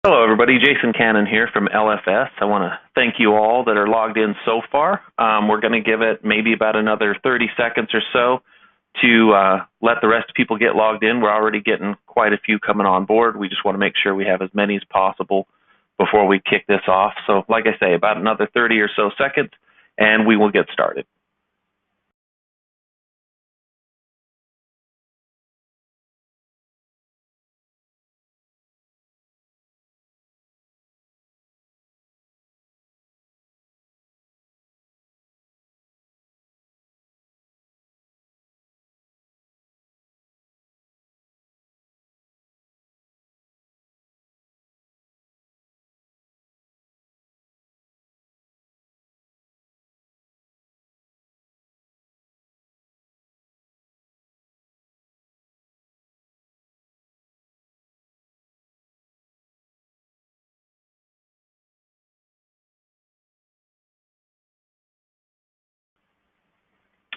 Hello, everybody. Jason Cannon here from LFS. I want to thank you all that are logged in so far. We're going to give it maybe about another 30 seconds or so to let the rest of people get logged in. We're already getting quite a few coming on board. We just want to make sure we have as many as possible before we kick this off. So like I say, about another 30 or so seconds, and we will get started.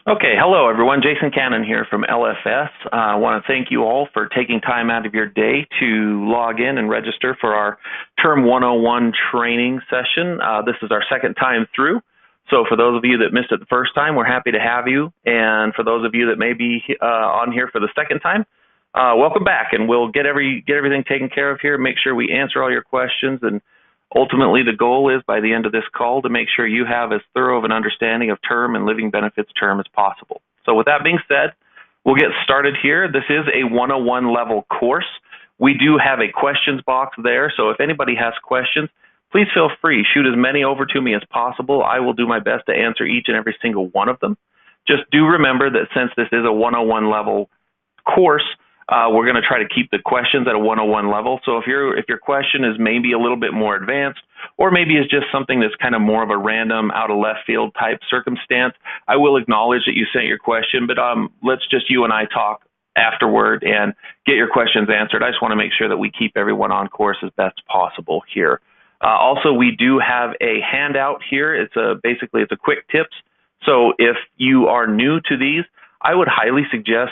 Okay, hello everyone. Jason Cannon here from LFS. I want to thank you all for taking time out of your day to log in and register for our Term 101 training session. This is our second time through. So for those of you that missed it the first time, we're happy to have you. And for those of you that may be on here for the second time, welcome back. And we'll get everything taken care of here, make sure we answer all your questions, and ultimately, the goal is by the end of this call to make sure you have as thorough of an understanding of term and living benefits term as possible. So with that being said, we'll get started here. This is a 101 level course. We do have a questions box there, so if anybody has questions, please feel free. Shoot as many over to me as possible. I will do my best to answer each and every single one of them. Just do remember that since this is a 101 level course, we're going to try to keep the questions at a 101 level. So if your question is maybe a little bit more advanced, or maybe it's just something that's kind of more of a random, out of left field type circumstance, I will acknowledge that you sent your question, but let's just you and I talk afterward and get your questions answered. I just want to make sure that we keep everyone on course as best possible here. Also, we do have a handout here. Basically it's a quick tips. So if you are new to these, I would highly suggest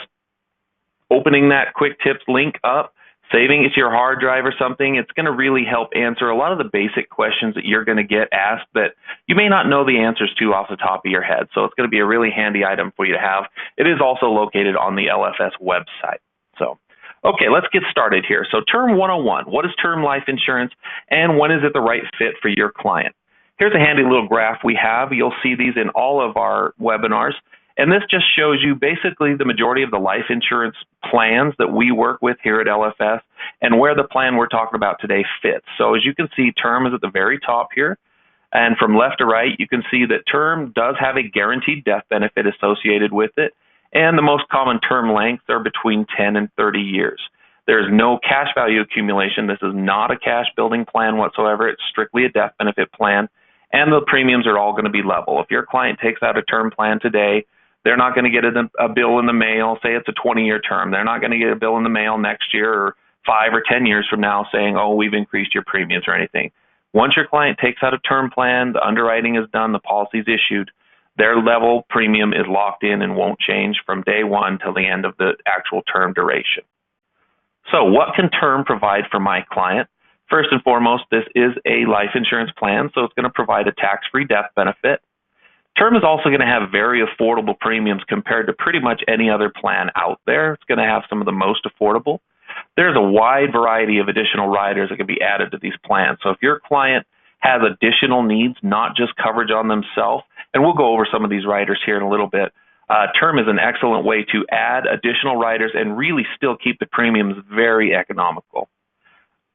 opening that quick tips link up, saving it to your hard drive or something. It's going to really help answer a lot of the basic questions that you're going to get asked that you may not know the answers to off the top of your head. So it's going to be a really handy item for you to have. It is also located on the LFS website. So, okay, let's get started here. So Term 101, what is term life insurance and when is it the right fit for your client? Here's a handy little graph we have. You'll see these in all of our webinars. And this just shows you basically the majority of the life insurance plans that we work with here at LFS and where the plan we're talking about today fits. So as you can see, term is at the very top here. And from left to right, you can see that term does have a guaranteed death benefit associated with it. And the most common term lengths are between 10 and 30 years. There's no cash value accumulation. This is not a cash building plan whatsoever. It's strictly a death benefit plan. And the premiums are all going to be level. If your client takes out a term plan today, they're not going to get a bill in the mail, say it's a 20-year term. They're not going to get a bill in the mail next year or 5 or 10 years from now saying, oh, we've increased your premiums or anything. Once your client takes out a term plan, the underwriting is done, the policy is issued, their level premium is locked in and won't change from day one till the end of the actual term duration. So what can term provide for my client? First and foremost, this is a life insurance plan, so it's going to provide a tax-free death benefit. Term is also going to have very affordable premiums compared to pretty much any other plan out there. It's going to have some of the most affordable. There's a wide variety of additional riders that can be added to these plans. So if your client has additional needs, not just coverage on themselves, and we'll go over some of these riders here in a little bit, term is an excellent way to add additional riders and really still keep the premiums very economical.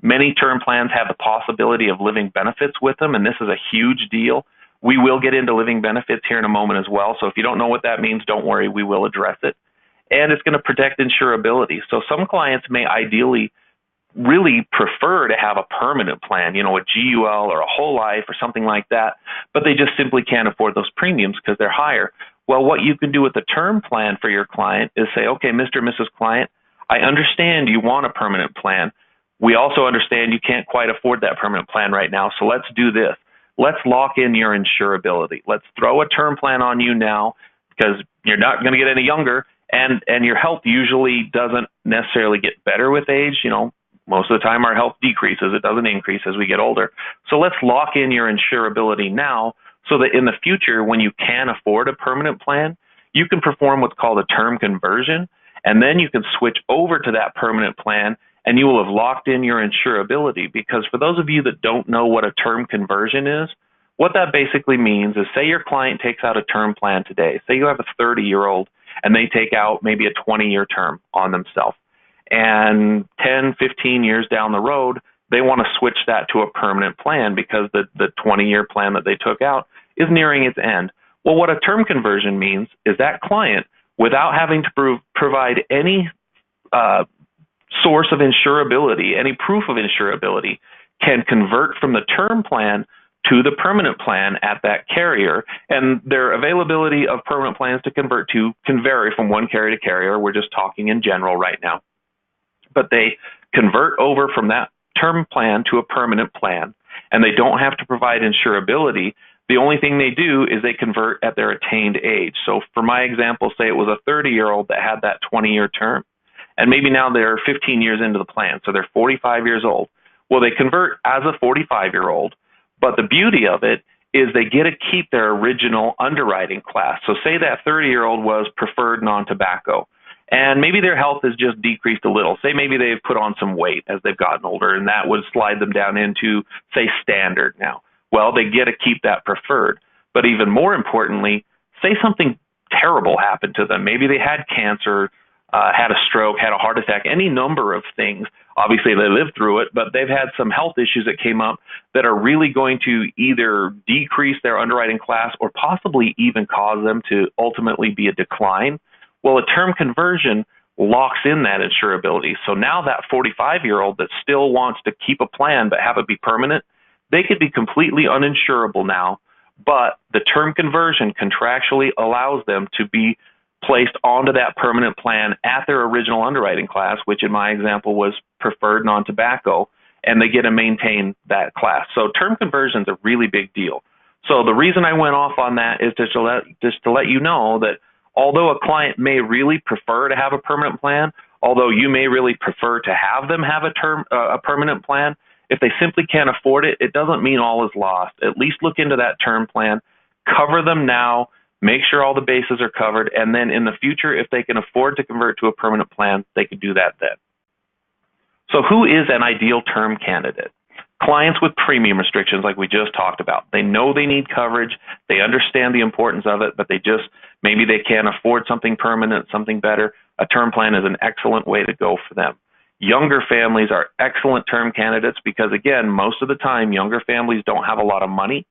Many term plans have the possibility of living benefits with them, and this is a huge deal. We will get into living benefits here in a moment as well. So if you don't know what that means, don't worry, we will address it. And it's going to protect insurability. So some clients may ideally really prefer to have a permanent plan, a GUL or a whole life or something like that, but they just simply can't afford those premiums because they're higher. Well, what you can do with a term plan for your client is say, okay, Mr. and Mrs. Client, I understand you want a permanent plan. We also understand you can't quite afford that permanent plan right now, so let's do this. Let's lock in your insurability. Let's throw a term plan on you now because you're not going to get any younger, and your health usually doesn't necessarily get better with age. Most of the time our health decreases. It doesn't increase as we get older. So let's lock in your insurability now so that in the future, when you can afford a permanent plan, you can perform what's called a term conversion, and then you can switch over to that permanent plan, and you will have locked in your insurability. Because for those of you that don't know what a term conversion is, what that basically means is, say your client takes out a term plan today. Say you have a 30-year-old and they take out maybe a 20-year term on themselves. And 10, 15 years down the road, they want to switch that to a permanent plan because the 20-year plan that they took out is nearing its end. Well, what a term conversion means is that client, without having to provide any source of insurability, any proof of insurability, can convert from the term plan to the permanent plan at that carrier. And their availability of permanent plans to convert to can vary from one carrier to carrier. We're just talking in general right now. But they convert over from that term plan to a permanent plan, and they don't have to provide insurability. The only thing they do is they convert at their attained age. So for my example, say it was a 30-year-old that had that 20-year term, and maybe now they're 15 years into the plan, so they're 45 years old. Well, they convert as a 45-year-old, but the beauty of it is they get to keep their original underwriting class. So say that 30-year-old was preferred non-tobacco, and maybe their health has just decreased a little. Say maybe they've put on some weight as they've gotten older, and that would slide them down into, say, standard now. Well, they get to keep that preferred. But even more importantly, say something terrible happened to them. Maybe they had cancer, had a stroke, had a heart attack, any number of things. Obviously, they lived through it, but they've had some health issues that came up that are really going to either decrease their underwriting class or possibly even cause them to ultimately be a decline. Well, a term conversion locks in that insurability. So now that 45-year-old that still wants to keep a plan but have it be permanent, they could be completely uninsurable now, but the term conversion contractually allows them to be placed onto that permanent plan at their original underwriting class, which in my example was preferred non-tobacco, and they get to maintain that class. So term conversion is a really big deal. So the reason I went off on that is just to let you know that although a client may really prefer to have a permanent plan, although you may really prefer to have them have a permanent plan, if they simply can't afford it, it doesn't mean all is lost. At least look into that term plan, cover them now, make sure all the bases are covered, and then in the future, if they can afford to convert to a permanent plan, they can do that then. So who is an ideal term candidate? Clients with premium restrictions like we just talked about. They know they need coverage, they understand the importance of it, but maybe they can't afford something permanent, something better. A term plan is an excellent way to go for them. Younger families are excellent term candidates because, again, most of the time, younger families don't have a lot of money,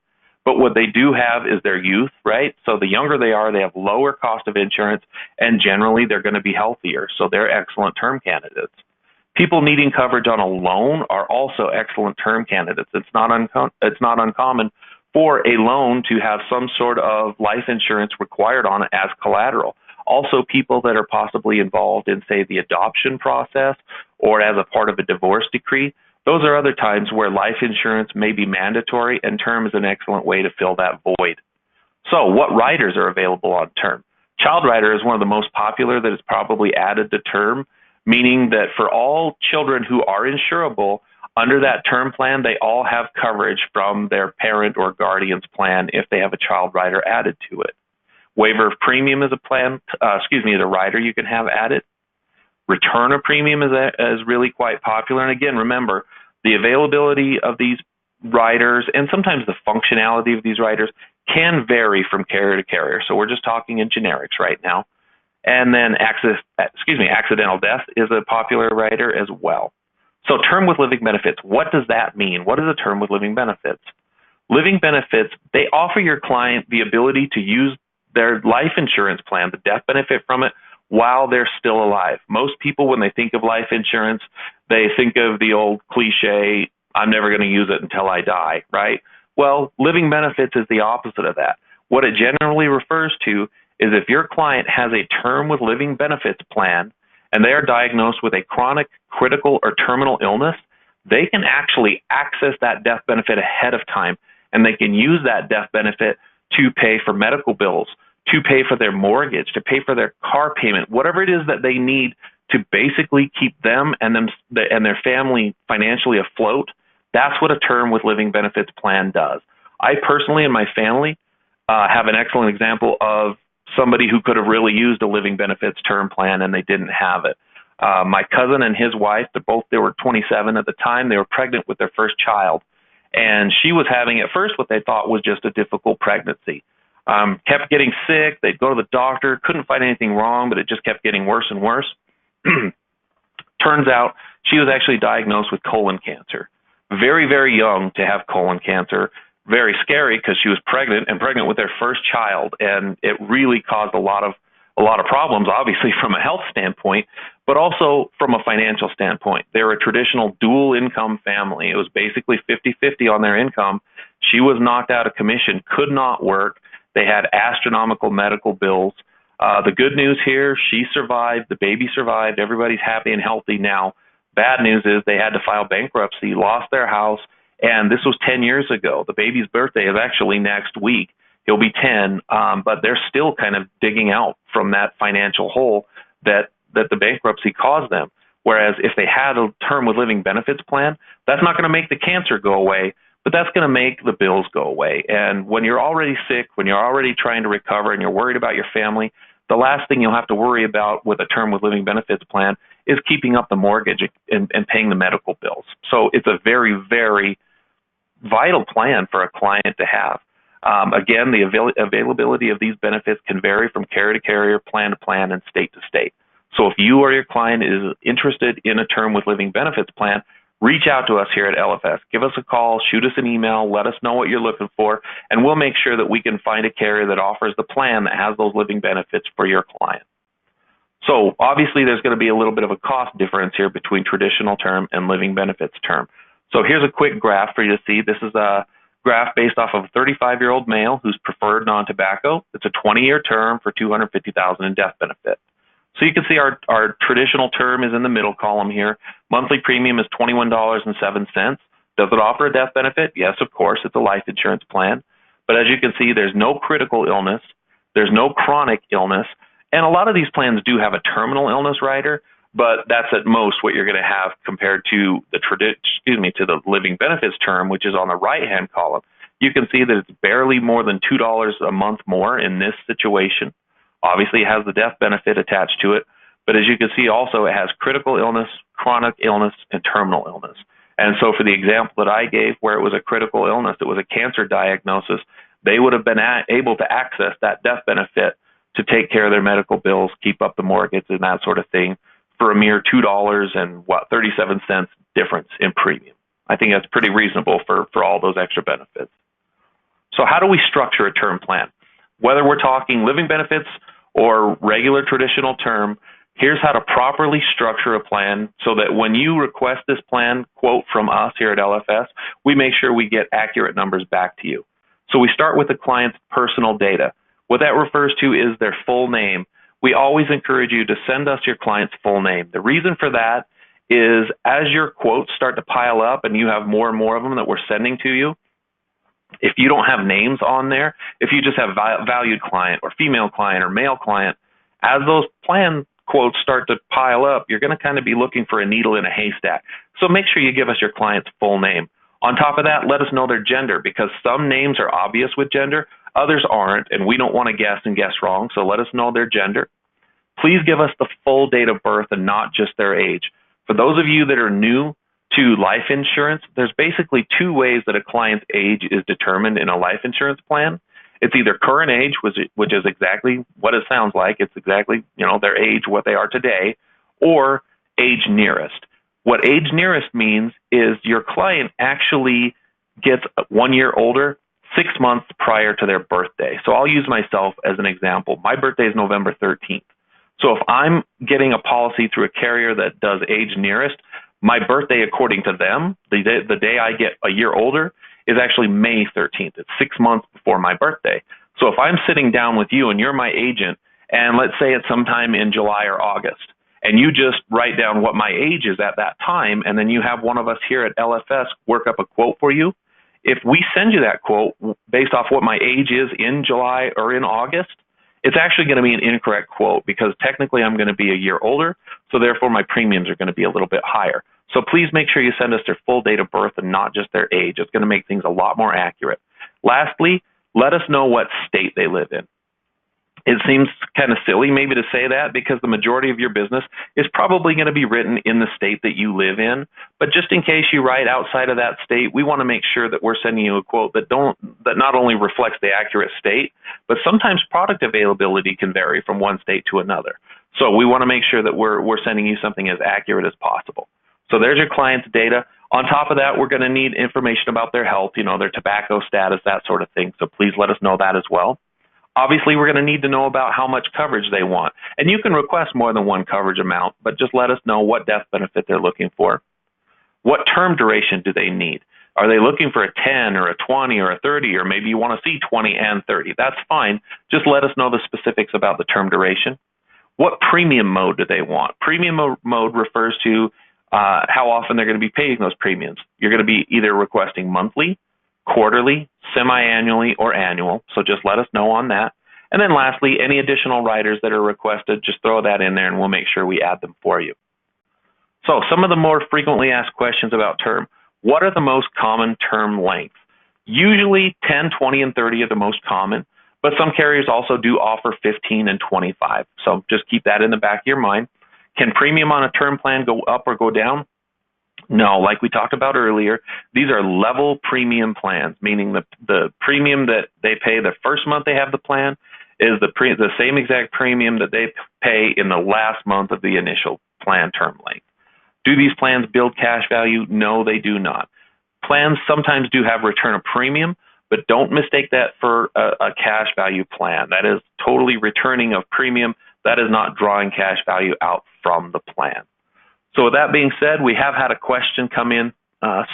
but what they do have is their youth, right? So the younger they are, they have lower cost of insurance, and generally they're going to be healthier, so they're excellent term candidates. People needing coverage on a loan are also excellent term candidates. It's not uncommon for a loan to have some sort of life insurance required on it as collateral. Also, people that are possibly involved in, say, the adoption process or as a part of a divorce decree, those are other times where life insurance may be mandatory, and term is an excellent way to fill that void. So what riders are available on term? Child rider is one of the most popular that is probably added to term, meaning that for all children who are insurable, under that term plan, they all have coverage from their parent or guardian's plan if they have a child rider added to it. Waiver of premium is a rider you can have added. Return of premium is really quite popular. And again, remember, the availability of these riders and sometimes the functionality of these riders can vary from carrier to carrier. So we're just talking in generics right now. And then accidental death is a popular rider as well. So term with living benefits, what does that mean? What is a term with living benefits? Living benefits, they offer your client the ability to use their life insurance plan, the death benefit from it, while they're still alive. Most people, when they think of life insurance, they think of the old cliche, I'm never going to use it until I die, right? Well, living benefits is the opposite of that. What it generally refers to is if your client has a term with living benefits plan and they are diagnosed with a chronic, critical, or terminal illness, they can actually access that death benefit ahead of time, and they can use that death benefit to pay for medical bills, to pay for their mortgage, to pay for their car payment, whatever it is that they need to basically keep them and their family financially afloat, that's what a term with living benefits plan does. I personally and my family have an excellent example of somebody who could have really used a living benefits term plan and they didn't have it. My cousin and his wife, they were 27 at the time. They were pregnant with their first child, and she was having at first what they thought was just a difficult pregnancy. Kept getting sick. They'd go to the doctor, couldn't find anything wrong, but it just kept getting worse and worse. Turns out she was actually diagnosed with colon cancer. Very, very young to have colon cancer. Very scary because she was pregnant with their first child, and it really caused a lot of problems, obviously from a health standpoint, but also from a financial standpoint. They were a traditional dual income family. It was basically 50-50 on their income. She was knocked out of commission, could not work. They had astronomical medical bills. The good news here, she survived, the baby survived, everybody's happy and healthy now. Bad news is they had to file bankruptcy, lost their house, and this was 10 years ago. The baby's birthday is actually next week. He'll be 10, but they're still kind of digging out from that financial hole that the bankruptcy caused them. Whereas if they had a term with living benefits plan, that's not going to make the cancer go away, but that's going to make the bills go away. And when you're already sick, when you're already trying to recover and you're worried about your family, the last thing you'll have to worry about with a term with living benefits plan is keeping up the mortgage and paying the medical bills. So it's a very, very vital plan for a client to have. Again, the availability of these benefits can vary from carrier to carrier, plan to plan, and state to state. So if you or your client is interested in a term with living benefits plan, reach out to us here at LFS. Give us a call, shoot us an email, let us know what you're looking for, and we'll make sure that we can find a carrier that offers the plan that has those living benefits for your client. So obviously there's going to be a little bit of a cost difference here between traditional term and living benefits term. So here's a quick graph for you to see. This is a graph based off of a 35-year-old male who's preferred non-tobacco. It's a 20-year term for $250,000 in death benefit. So you can see our traditional term is in the middle column here. Monthly premium is $21.07. Does it offer a death benefit? Yes, of course. It's a life insurance plan. But as you can see, there's no critical illness. There's no chronic illness. And a lot of these plans do have a terminal illness rider, but that's at most what you're going to have compared to the living benefits term, which is on the right-hand column. You can see that it's barely more than $2 a month more in this situation. Obviously, it has the death benefit attached to it, but as you can see also, it has critical illness, chronic illness, and terminal illness. And so for the example that I gave, where it was a critical illness, it was a cancer diagnosis, they would have been able to access that death benefit to take care of their medical bills, keep up the mortgage, and that sort of thing for a mere $2.37 difference in premium. I think that's pretty reasonable for all those extra benefits. So how do we structure a term plan? Whether we're talking living benefits or regular traditional term, here's how to properly structure a plan so that when you request this plan quote from us here at LFS, we make sure we get accurate numbers back to you. So we start with the client's personal data. What that refers to is their full name. We always encourage you to send us your client's full name. The reason for that is as your quotes start to pile up and you have more and more of them that we're sending to you, if you don't have names on there, if you just have valued client or female client or male client, as those plan quotes start to pile up, you're going to kind of be looking for a needle in a haystack. So make sure you give us your client's full name. On top of that, let us know their gender, because some names are obvious with gender, others aren't, and we don't want to guess and guess wrong, so let us know their gender. Please give us the full date of birth and not just their age. For those of you that are new to life insurance, there's basically two ways that a client's age is determined in a life insurance plan. It's either current age, which is exactly what it sounds like. It's exactly, their age, what they are today, or age nearest. What age nearest means is your client actually gets 1 year older 6 months prior to their birthday. So I'll use myself as an example. My birthday is November 13th. So if I'm getting a policy through a carrier that does age nearest, my birthday, according to them, the day I get a year older, is actually May 13th. It's 6 months before my birthday. So if I'm sitting down with you and you're my agent, and let's say it's sometime in July or August, and you just write down what my age is at that time, and then you have one of us here at LFS work up a quote for you, if we send you that quote based off what my age is in July or in August, it's actually going to be an incorrect quote because technically I'm going to be a year older, so therefore my premiums are going to be a little bit higher. So please make sure you send us their full date of birth and not just their age. It's going to make things a lot more accurate. Lastly, let us know what state they live in. It seems kind of silly maybe to say that because the majority of your business is probably going to be written in the state that you live in. But just in case you write outside of that state, we want to make sure that we're sending you a quote that not only reflects the accurate state, but sometimes product availability can vary from one state to another. So we want to make sure that we're sending you something as accurate as possible. So there's your client's data. On top of that, we're going to need information about their health, their tobacco status, that sort of thing. So please let us know that as well. Obviously, we're going to need to know about how much coverage they want. And you can request more than one coverage amount, but just let us know what death benefit they're looking for. What term duration do they need? Are they looking for a 10 or a 20 or a 30, or maybe you want to see 20 and 30? That's fine. Just let us know the specifics about the term duration. What premium mode do they want? Premium mode refers to how often they're going to be paying those premiums. You're going to be either requesting monthly, quarterly, semi-annually, or annual. So just let us know on that. And then lastly, any additional riders that are requested, just throw that in there and we'll make sure we add them for you. So some of the more frequently asked questions about term. What are the most common term lengths? Usually 10, 20, and 30 are the most common, but some carriers also do offer 15 and 25. So just keep that in the back of your mind. Can premium on a term plan go up or go down? No, like we talked about earlier, these are level premium plans, meaning the premium that they pay the first month they have the plan is the same exact premium that they pay in the last month of the initial plan term length. Do these plans build cash value? No, they do not. Plans sometimes do have return of premium, but don't mistake that for a cash value plan. That is totally returning of premium. That is not drawing cash value out from the plan. So with that being said, we have had a question come in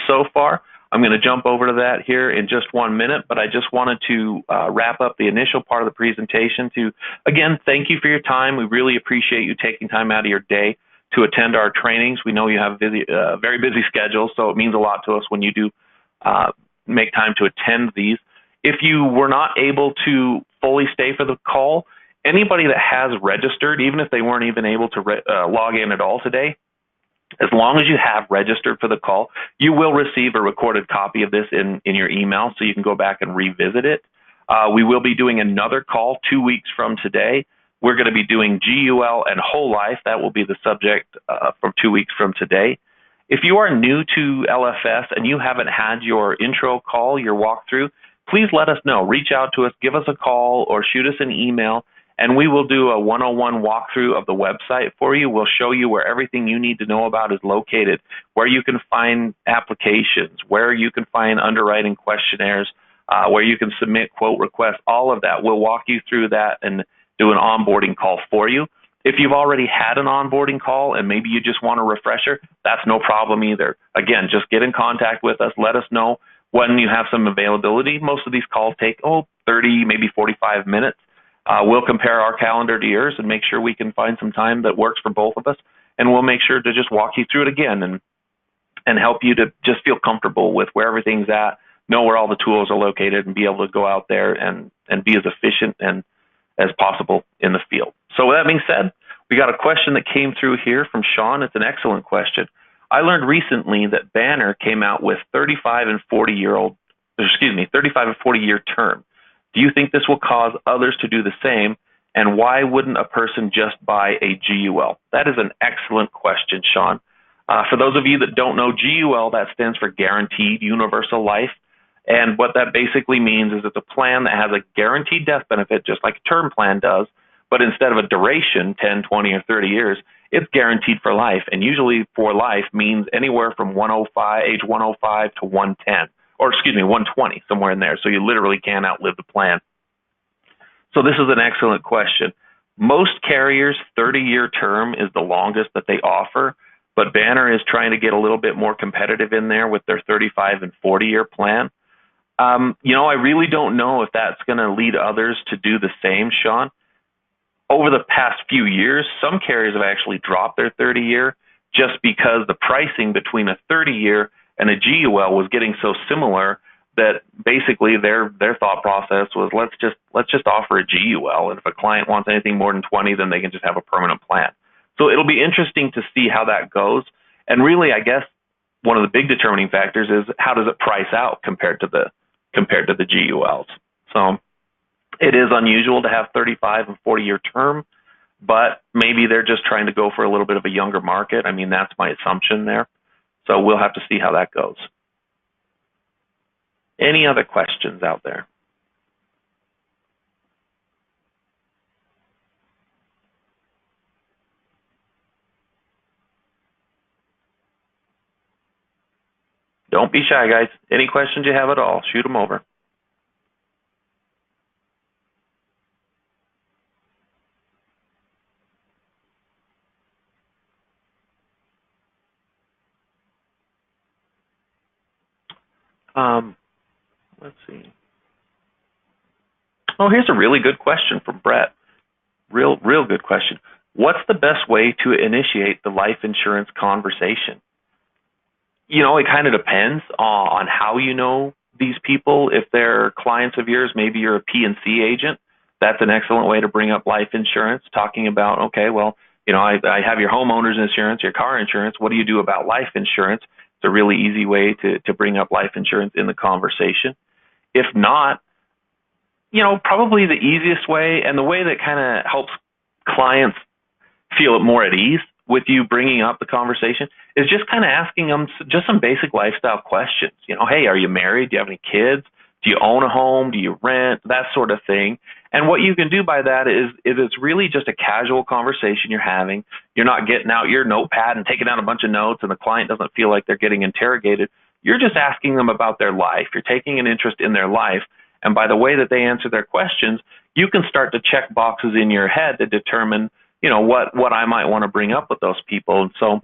so far. I'm going to jump over to that here in just 1 minute, but I just wanted to wrap up the initial part of the presentation to, again, thank you for your time. We really appreciate you taking time out of your day to attend our trainings. We know you have a very busy schedule, so it means a lot to us when you do make time to attend these. If you were not able to fully stay for the call, anybody that has registered, even if they weren't even able to log in at all today, as long as you have registered for the call, you will receive a recorded copy of this in your email, so you can go back and revisit it. We will be doing another call 2 weeks from today. We're going to be doing GUL and whole life. That will be the subject from 2 weeks from today. If you are new to LFS and you haven't had your intro call, your walkthrough, please let us know. Reach out to us, give us a call, or shoot us an email, and we will do a one-on-one walkthrough of the website for you. We'll show you where everything you need to know about is located, where you can find applications, where you can find underwriting questionnaires, where you can submit quote requests, all of that. We'll walk you through that and do an onboarding call for you. If you've already had an onboarding call and maybe you just want a refresher, that's no problem either. Again, just get in contact with us. Let us know when you have some availability. Most of these calls take 30, maybe 45 minutes. We'll compare our calendar to yours and make sure we can find some time that works for both of us. And we'll make sure to just walk you through it again and help you to just feel comfortable with where everything's at, know where all the tools are located, and be able to go out there and be as efficient and as possible in the field. So with that being said, we got a question that came through here from Sean. It's an excellent question. I learned recently that Banner came out with 35 and 40 year term. Do you think this will cause others to do the same? And why wouldn't a person just buy a GUL? That is an excellent question, Sean. For those of you that don't know, GUL, that stands for Guaranteed Universal Life. And what that basically means is it's a plan that has a guaranteed death benefit, just like a term plan does, but instead of a duration, 10, 20, or 30 years, it's guaranteed for life. And usually for life means anywhere from age 105 to 110. Or 120, somewhere in there. So you literally can't outlive the plan. So this is an excellent question. Most carriers, 30-year term is the longest that they offer, but Banner is trying to get a little bit more competitive in there with their 35 and 40-year plan. I really don't know if that's going to lead others to do the same, Sean. Over the past few years, some carriers have actually dropped their 30-year just because the pricing between a 30-year and a GUL was getting so similar that basically their thought process was let's just offer a GUL, and if a client wants anything more than 20, then they can just have a permanent plan. So it'll be interesting to see how that goes. And really, I guess one of the big determining factors is how does it price out compared to the GULs. So it is unusual to have 35 and 40-year term, but maybe they're just trying to go for a little bit of a younger market. I mean, that's my assumption there. So we'll have to see how that goes. Any other questions out there? Don't be shy, guys. Any questions you have at all, shoot them over. Let's see. Oh, here's a really good question from Brett. Real good question. What's the best way to initiate the life insurance conversation? You know, it kind of depends on how you know these people. If they're clients of yours, maybe you're a P&C agent. That's an excellent way to bring up life insurance, talking about, okay, well, you know, I have your homeowner's insurance, your car insurance. What do you do about life insurance? It's a really easy way to bring up life insurance in the conversation. If not, you know, probably the easiest way and the way that kind of helps clients feel more at ease with you bringing up the conversation is just kind of asking them just some basic lifestyle questions. You know, hey, are you married? Do you have any kids? Do you own a home? Do you rent? That sort of thing. And what you can do by that is it's really just a casual conversation you're having. You're not getting out your notepad and taking down a bunch of notes, and the client doesn't feel like they're getting interrogated. You're just asking them about their life. You're taking an interest in their life. And by the way that they answer their questions, you can start to check boxes in your head to determine, you know, what I might want to bring up with those people. And so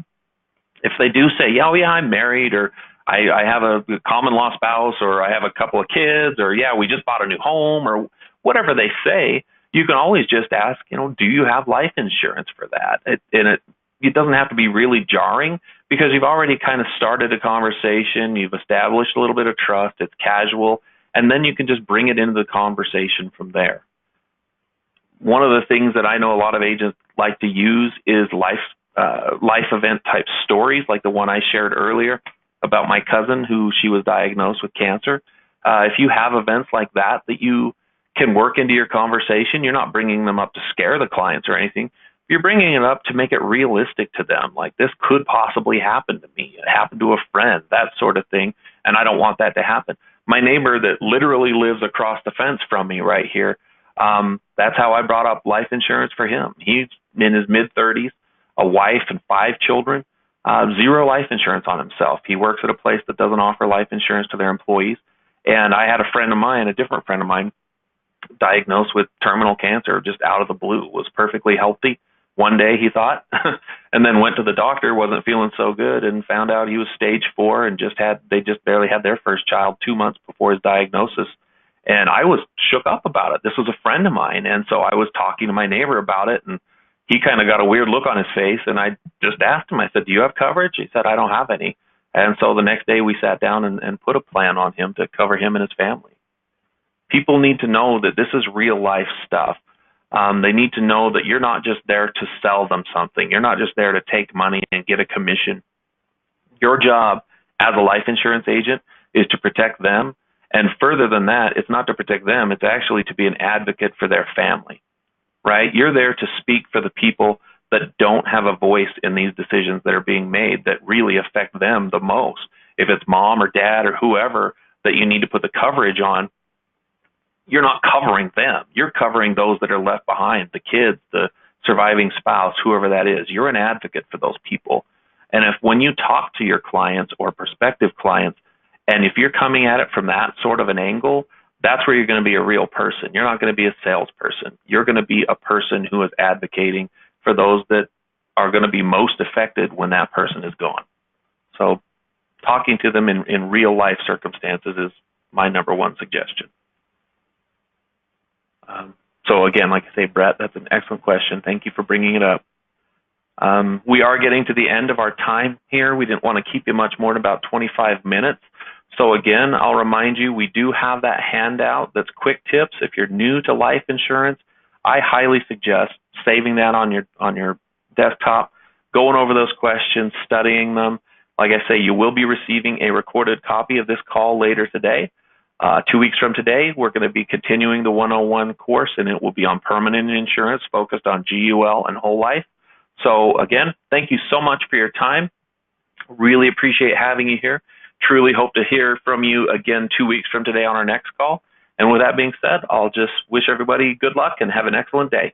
if they do say, yeah, I'm married, or I have a common law spouse, or I have a couple of kids, or yeah, we just bought a new home, or whatever they say, you can always just ask, you know, do you have life insurance for that? It doesn't have to be really jarring because you've already kind of started a conversation. You've established a little bit of trust. It's casual. And then you can just bring it into the conversation from there. One of the things that I know a lot of agents like to use is life event type stories, like the one I shared earlier about my cousin who she was diagnosed with cancer. If you have events like that you can work into your conversation, you're not bringing them up to scare the clients or anything. You're bringing it up to make it realistic to them. Like, this could possibly happen to me. It happened to a friend, that sort of thing, and I don't want that to happen. My neighbor that literally lives across the fence from me right here, that's how I brought up life insurance for him. He's in his mid-30s, a wife and 5 children, 0 life insurance on himself. He works at a place that doesn't offer life insurance to their employees. And I had a different friend of mine, diagnosed with terminal cancer just out of the blue, was perfectly healthy one day, he thought, and then went to the doctor, wasn't feeling so good, and found out he was stage 4 and they just barely had their first child 2 months before his diagnosis. And I was shook up about it. This was a friend of mine, and so I was talking to my neighbor about it, and he kind of got a weird look on his face, and I just asked him, I said, do you have coverage? He said, I don't have any. And so the next day we sat down and put a plan on him to cover him and his family. People need to know that this is real life stuff. They need to know that you're not just there to sell them something. You're not just there to take money and get a commission. Your job as a life insurance agent is to protect them. And further than that, it's not to protect them. It's actually to be an advocate for their family, right? You're there to speak for the people that don't have a voice in these decisions that are being made that really affect them the most. If it's mom or dad or whoever that you need to put the coverage on, you're not covering them. You're covering those that are left behind, the kids, the surviving spouse, whoever that is. You're an advocate for those people. And if when you talk to your clients or prospective clients, and if you're coming at it from that sort of an angle, that's where you're going to be a real person. You're not going to be a salesperson. You're going to be a person who is advocating for those that are going to be most affected when that person is gone. So talking to them in real life circumstances is my number one suggestion. So again, like I say, Brett, that's an excellent question. Thank you for bringing it up. We are getting to the end of our time here. We didn't want to keep you much more than about 25 minutes. So again, I'll remind you, we do have that handout that's quick tips. If you're new to life insurance, I highly suggest saving that on your desktop, going over those questions, studying them. Like I say, you will be receiving a recorded copy of this call later today. 2 weeks from today, we're going to be continuing the 101 course, and it will be on permanent insurance, focused on GUL and whole life. So again, thank you so much for your time. Really appreciate having you here. Truly hope to hear from you again 2 weeks from today on our next call. And with that being said, I'll just wish everybody good luck and have an excellent day.